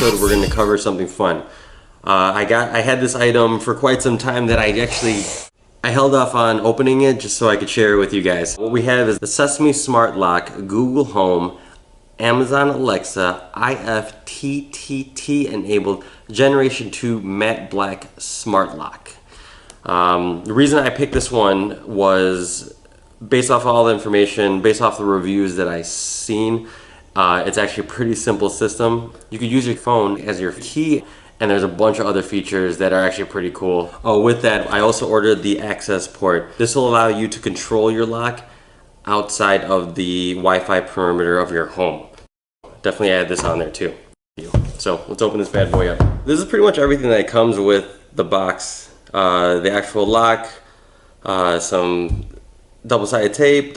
episode, we're going to cover something fun. I had this item for quite some time that I held off on opening it just so I could share it with you guys. What we have is the Sesame Smart Lock, Google Home, Amazon Alexa, IFTTT enabled Generation 2 Matte Black Smart Lock. The reason I picked this one was based off all the information, based off the reviews that I seen. It's actually a pretty simple system. You could use your phone as your key, and there's a bunch of other features that are actually pretty cool. Oh, with that, I also ordered the access port. This will allow you to control your lock outside of the Wi-Fi perimeter of your home. Definitely add this on there too. So let's open this bad boy up. This is pretty much everything that comes with the box. The actual lock, some double-sided tape,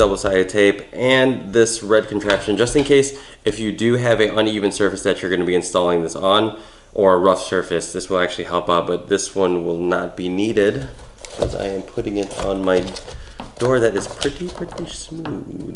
and this red contraption, just in case if you do have an uneven surface that you're going to be installing this on, or a rough surface, this will actually help out, but this one will not be needed because I am putting it on my door that is pretty smooth.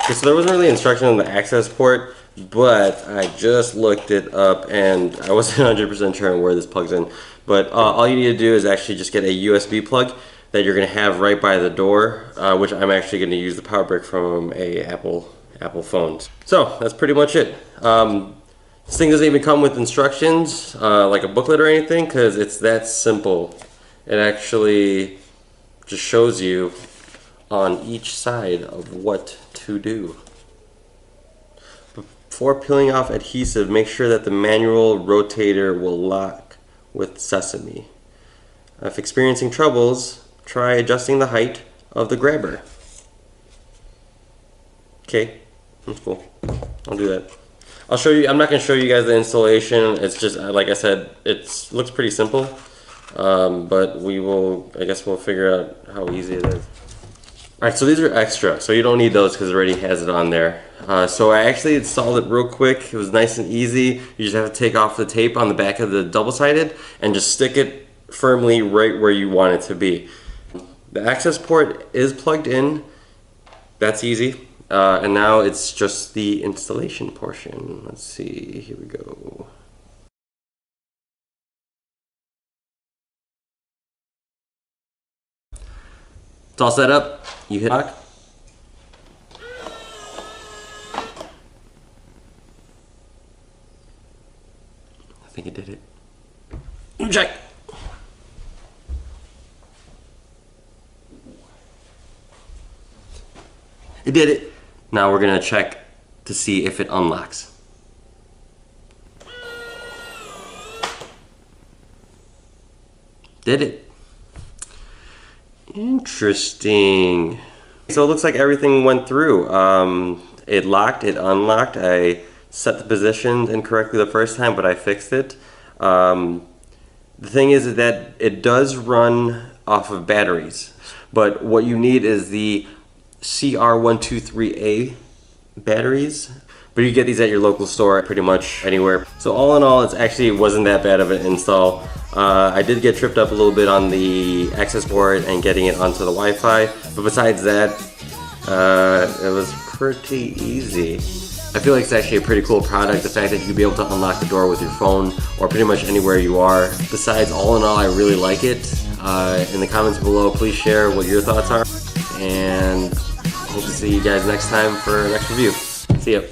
Okay, so there wasn't really instruction on the access port, but I just looked it up and I wasn't 100% sure on where this plugs in. But all you need to do is actually just get a USB plug that you're going to have right by the door, which I'm actually going to use the power brick from a Apple phone. So that's pretty much it. This thing doesn't even come with instructions, like a booklet or anything, because it's that simple. It actually just shows you on each side of what to do. Before peeling off adhesive, make sure that the manual rotator will lock with Sesame. If experiencing troubles, try adjusting the height of the grabber. Okay, that's cool. I'll do that. I'll show you. I'm not going to show you guys the installation. It's just, like I said, it looks pretty simple. But I guess we'll figure out how easy it is. Alright, so these are extra, so you don't need those because it already has it on there. So I actually installed it real quick. It was nice and easy. You just have to take off the tape on the back of the double-sided and just stick it firmly right where you want it to be. The access port is plugged in. That's easy. And now it's just the installation portion. Let's see, here we go. It's all set up. You hit lock. I think it did it. Check. It did it. Now we're gonna check to see if it unlocks. Did it? Interesting. So it looks like everything went through. It locked, it unlocked. I set the position incorrectly the first time, but I fixed it. The thing is that it does run off of batteries, but what you need is the CR123A batteries. But you get these at your local store pretty much anywhere. So all in all, it wasn't that bad of an install. I did get tripped up a little bit on the access port and getting it onto the Wi-Fi, but besides that, it was pretty easy. I feel like it's actually a pretty cool product, the fact that you'd be able to unlock the door with your phone or pretty much anywhere you are. Besides, all in all, I really like it. In the comments below, please share what your thoughts are, and hope to see you guys next time for our next review. See ya.